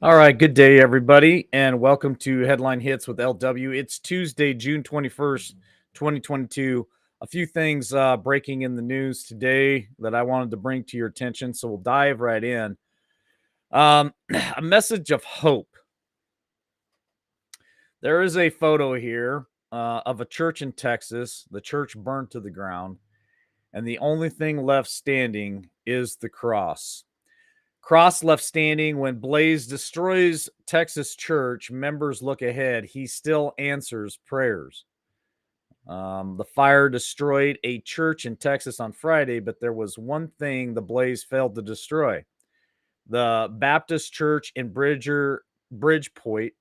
All right, good day, everybody, and welcome to Headline Hits with LW. It's Tuesday, June 21st, 2022. A few things breaking in the news today that I wanted to bring to your attention, so we'll dive right in. A message of hope. There is a photo here of a church in Texas. The church burnt to the ground, and the only thing left standing is the cross. Cross left standing when Blaze destroys Texas church. Members look ahead. He still answers prayers. The fire destroyed a church in Texas on Friday, but there was one thing the blaze failed to destroy. The Baptist Church in Bridgeport,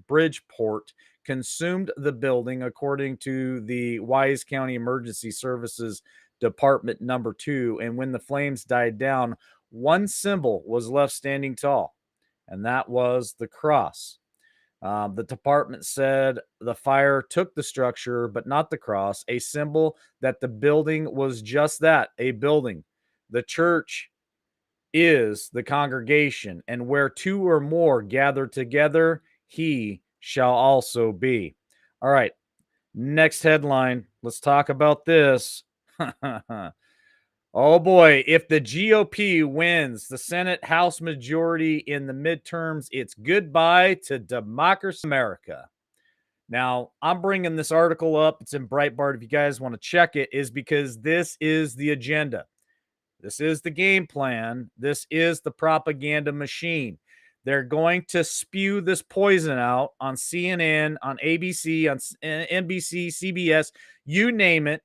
Bridgeport consumed the building, according to the Wise County Emergency Services Department number 2. And when the flames died down, one symbol was left standing tall, and that was the cross. The department said the fire took the structure, but not the cross, a symbol that the building was just that, a building. The church is the congregation, and where two or more gather together, he shall also be. All right, next headline. Let's talk about this. Oh boy, if the GOP wins the Senate House majority in the midterms, it's goodbye to democracy America. Now, I'm bringing this article up. It's in Breitbart. If you guys want to check it, is because this is the agenda. This is the game plan. This is the propaganda machine. They're going to spew this poison out on CNN, on ABC, on NBC, CBS, you name it.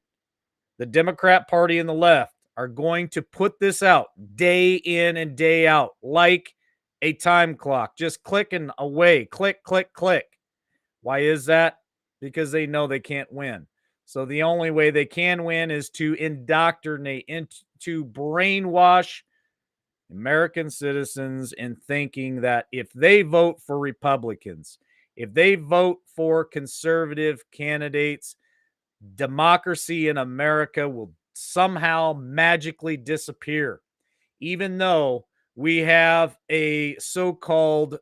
The Democrat Party and the left are going to put this out day in and day out like a time clock, just clicking away, click, click, click. Why is that? Because they know they can't win. So the only way they can win is to indoctrinate, to brainwash American citizens in thinking that if they vote for Republicans, if they vote for conservative candidates, democracy in America will somehow magically disappear, even though we have a so-called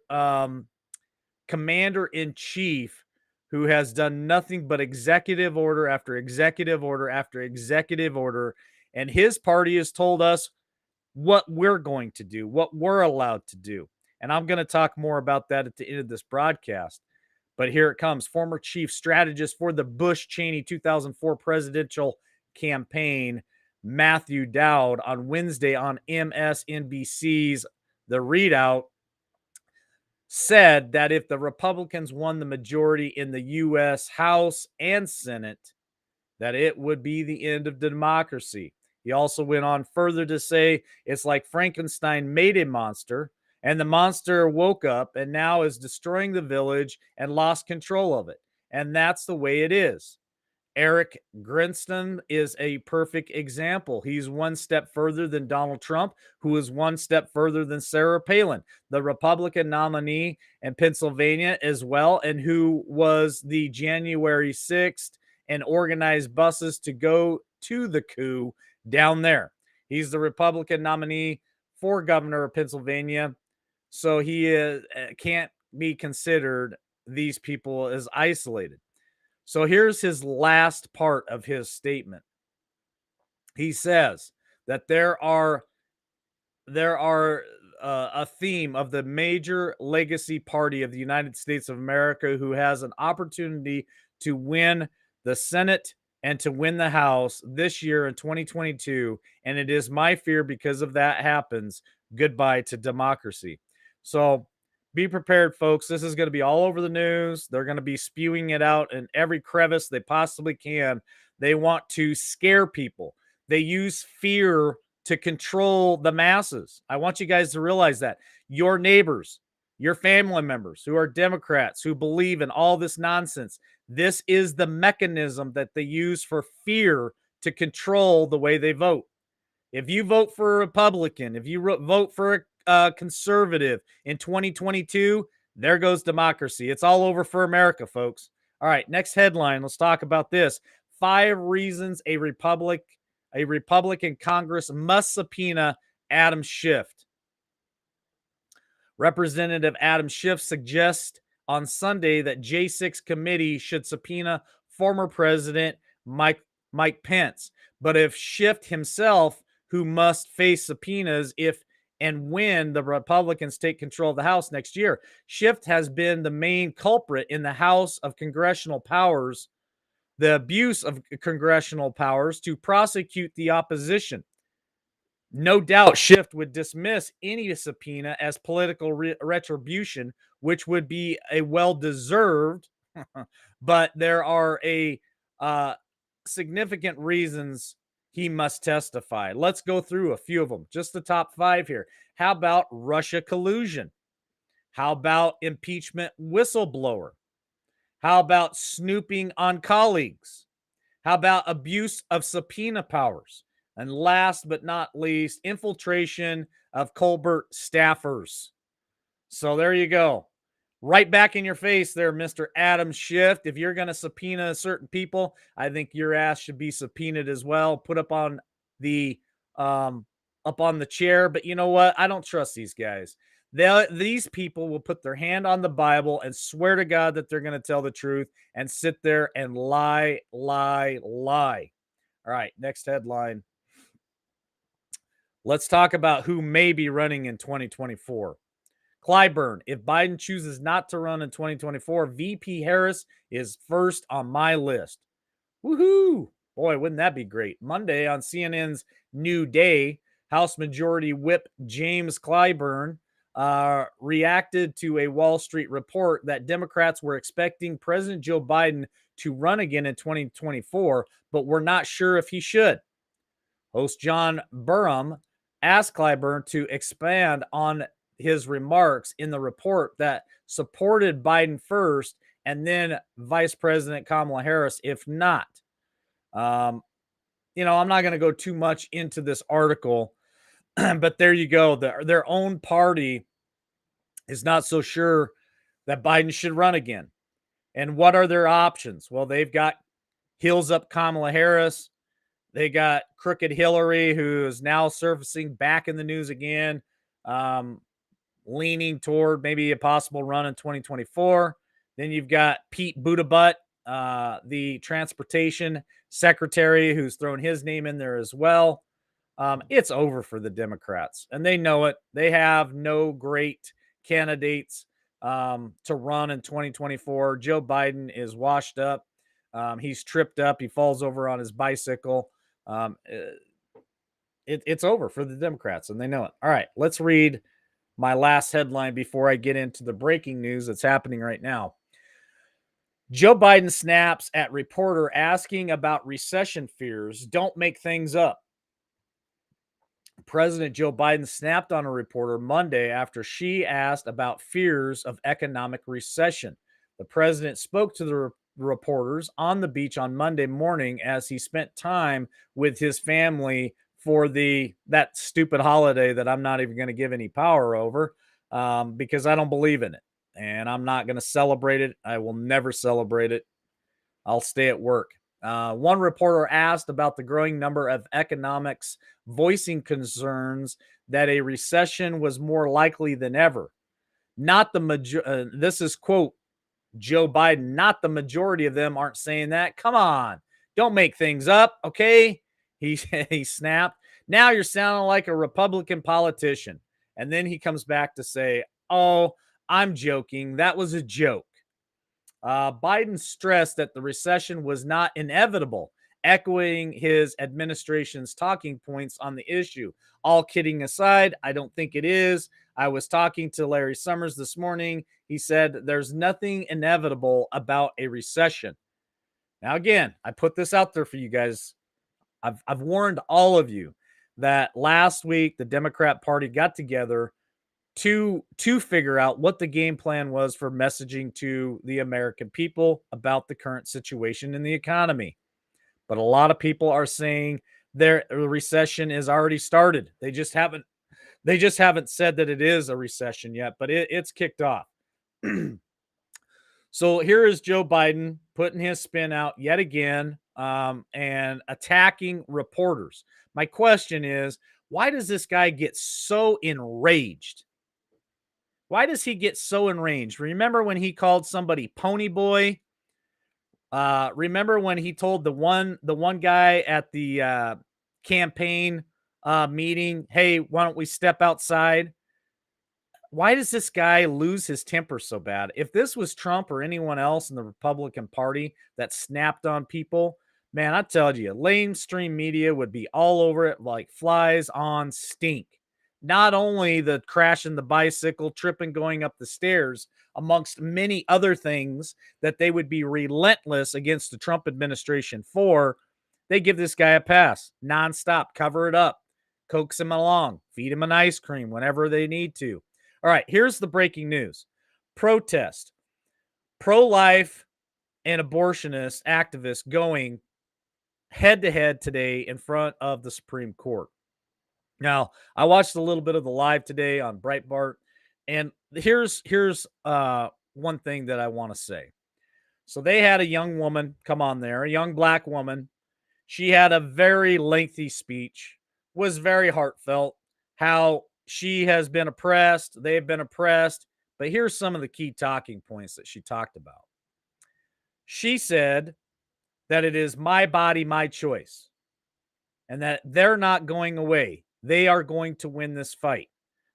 commander in chief who has done nothing but executive order after executive order after executive order. And his party has told us what we're going to do, what we're allowed to do. And I'm going to talk more about that at the end of this broadcast. But here it comes. Former chief strategist for the Bush Cheney 2004 presidential campaign, Matthew Dowd, on Wednesday on MSNBC's The Readout, said that if the Republicans won the majority in the U.S. House and Senate, that it would be the end of democracy. He also went on further to say it's like Frankenstein made a monster, and the monster woke up and now is destroying the village and lost control of it. And that's the way it is. Eric Grinston is a perfect example. He's one step further than Donald Trump, who is one step further than Sarah Palin, the Republican nominee in Pennsylvania as well, and who was the January 6th and organized buses to go to the coup down there. He's the Republican nominee for governor of Pennsylvania, so he can't be considered these people as isolated. So here's his last part of his statement. He says that there are a theme of the major legacy party of the United States of America who has an opportunity to win the Senate and to win the House this year in 2022. And it is my fear because of that happens, goodbye to democracy. So be prepared, folks. This is going to be all over the news. They're going to be spewing it out in every crevice they possibly can. They want to scare people. They use fear to control the masses. I want you guys to realize that your neighbors, your family members who are Democrats, who believe in all this nonsense, this is the mechanism that they use for fear to control the way they vote. If you vote for a Republican, if you vote for a conservative in 2022, there goes democracy. It's all over for America, folks. All right, next headline. Let's talk about this. 5 reasons a Republican Congress must subpoena Adam Schiff. Representative Adam Schiff suggests on Sunday that J6 committee should subpoena former President Mike Pence. But if Schiff himself, who must face subpoenas if and when the Republicans take control of the House next year, Schiff has been the main culprit in the House of Congressional Powers, the abuse of congressional powers to prosecute the opposition. No doubt Schiff would dismiss any subpoena as political retribution, which would be a well-deserved, but there are a significant reasons he must testify. Let's go through a few of them, just the top 5 here. How about Russia collusion? How about impeachment whistleblower? How about snooping on colleagues? How about abuse of subpoena powers? And last but not least, infiltration of Colbert staffers. So there you go. Right back in your face there, Mr. Adam Schiff. If you're going to subpoena certain people, I think your ass should be subpoenaed as well. Put up on the chair. But you know what? I don't trust these guys. These people will put their hand on the Bible and swear to God that they're going to tell the truth and sit there and lie. All right, next headline. Let's talk about who may be running in 2024. Clyburn, if Biden chooses not to run in 2024, VP Harris is first on my list. Woohoo! Boy, wouldn't that be great? Monday on CNN's New Day, House Majority Whip James Clyburn reacted to a Wall Street report that Democrats were expecting President Joe Biden to run again in 2024, but were not sure if he should. Host John Burham asked Clyburn to expand on his remarks in the report that supported Biden first and then Vice President Kamala Harris if not. I'm not going to go too much into this article, but there you go. Their own party is not so sure that Biden should run again. And what are their options? Well, they've got heels up Kamala Harris. They got crooked Hillary, who is now surfacing back in the news again, leaning toward maybe a possible run in 2024. Then you've got Pete Buttigieg, the transportation secretary, who's thrown his name in there as well. It's over for the Democrats, and they know it. They have no great candidates to run in 2024. Joe Biden is washed up. He's tripped up. He falls over on his bicycle. It's over for the Democrats, and they know it. All right, let's read my last headline before I get into the breaking news that's happening right now. Joe Biden snaps at reporter asking about recession fears. Don't make things up. President Joe Biden snapped on a reporter Monday after she asked about fears of economic recession. The president spoke to the reporters on the beach on Monday morning as he spent time with his family for that stupid holiday that I'm not even going to give any power over because I don't believe in it. And I'm not going to celebrate it. I will never celebrate it. I'll stay at work. One reporter asked about the growing number of economics voicing concerns that a recession was more likely than ever. Not the this is quote Joe Biden. Not the majority of them aren't saying that. Come on, don't make things up, okay? He snapped. Now you're sounding like a Republican politician. And then he comes back to say, "Oh, I'm joking. That was a joke." Biden stressed that the recession was not inevitable, echoing his administration's talking points on the issue. All kidding aside, I don't think it is. I was talking to Larry Summers this morning. He said there's nothing inevitable about a recession. Now, again, I put this out there for you guys. I've warned all of you that last week the Democrat Party got together to figure out what the game plan was for messaging to the American people about the current situation in the economy. But a lot of people are saying the recession is already started. They just haven't said that it is a recession yet, but it's kicked off. So here is Joe Biden putting his spin out yet again and attacking reporters. My question is, why does this guy get so enraged? Why does he get so enraged? Remember when he called somebody pony boy? Remember when he told the one guy at the campaign meeting, "Hey, why don't we step outside?" Why does this guy lose his temper so bad? If this was Trump or anyone else in the Republican Party that snapped on people, man, I tell you, mainstream media would be all over it like flies on stink. Not only the crashing the bicycle, tripping going up the stairs, amongst many other things that they would be relentless against the Trump administration for, they give this guy a pass nonstop, cover it up, coax him along, feed him an ice cream whenever they need to. All right, here's the breaking news. Protest. Pro-life and abortionist activists going head to head today in front of the Supreme Court. Now, I watched a little bit of the live today on Breitbart, and here's one thing that I want to say. So they had a young woman come on there, a young black woman. She had a very lengthy speech, was very heartfelt, how she has been oppressed, they've been oppressed. But here's some of the key talking points that she talked about. She said that it is my body, my choice, and that they're not going away. They are going to win this fight.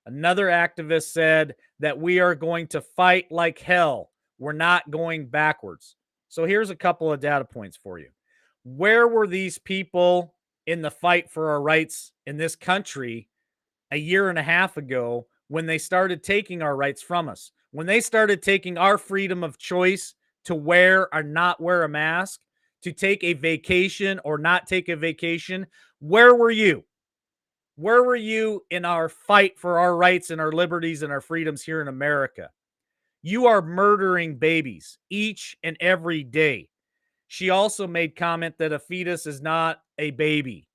Another activist said that we are going to fight like hell. We're not going backwards. So here's a couple of data points for you. Where were these people in the fight for our rights in this country a year and a half ago when they started taking our rights from us? When they started taking our freedom of choice to wear or not wear a mask, to take a vacation or not take a vacation, where were you? Where were you in our fight for our rights and our liberties and our freedoms here in America? You are murdering babies each and every day. She also made comment that a fetus is not a baby.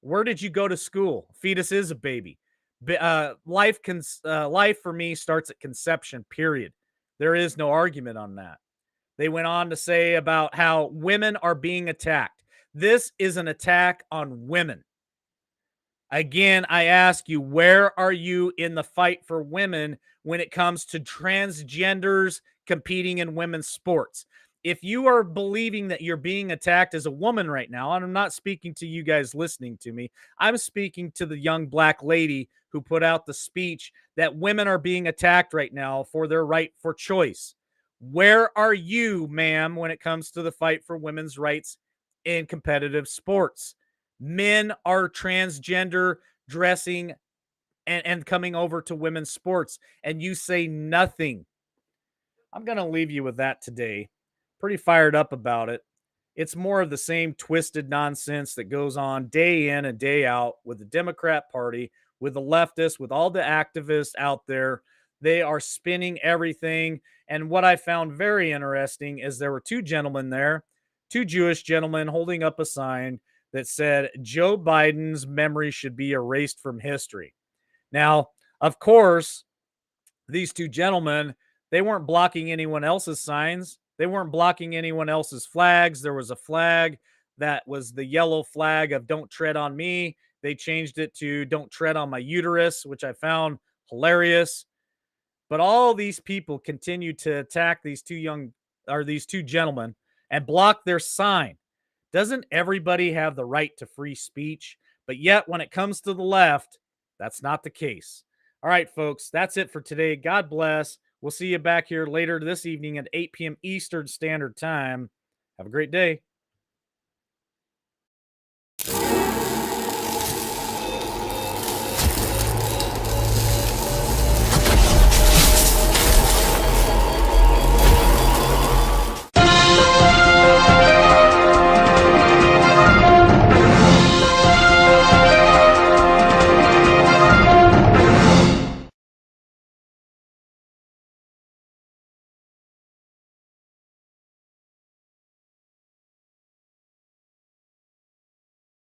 Where did you go to school? Fetus is a baby. Life for me starts at conception, period. There is no argument on that. They went on to say about how women are being attacked. This is an attack on women. Again, I ask you, where are you in the fight for women when it comes to transgenders competing in women's sports? If you are believing that you're being attacked as a woman right now, and I'm not speaking to you guys listening to me, I'm speaking to the young black lady who put out the speech that women are being attacked right now for their right for choice. Where are you, ma'am, when it comes to the fight for women's rights in competitive sports? Men are transgender dressing and coming over to women's sports, and you say nothing. I'm going to leave you with that today. Pretty fired up about it. It's more of the same twisted nonsense that goes on day in and day out with the Democrat Party, with the leftists, with all the activists out there. They are spinning everything. And what I found very interesting is there were two gentlemen there, two Jewish gentlemen holding up a sign that said Joe Biden's memory should be erased from history. Now, of course, these two gentlemen, they weren't blocking anyone else's signs. They weren't blocking anyone else's flags. There was a flag that was the yellow flag of "Don't tread on me." They changed it to "Don't tread on my uterus," which I found hilarious. But all these people continue to attack these two gentlemen and block their sign. Doesn't everybody have the right to free speech? But yet, when it comes to the left, that's not the case. All right, folks, that's it for today. God bless. We'll see you back here later this evening at 8 p.m. Eastern Standard Time. Have a great day.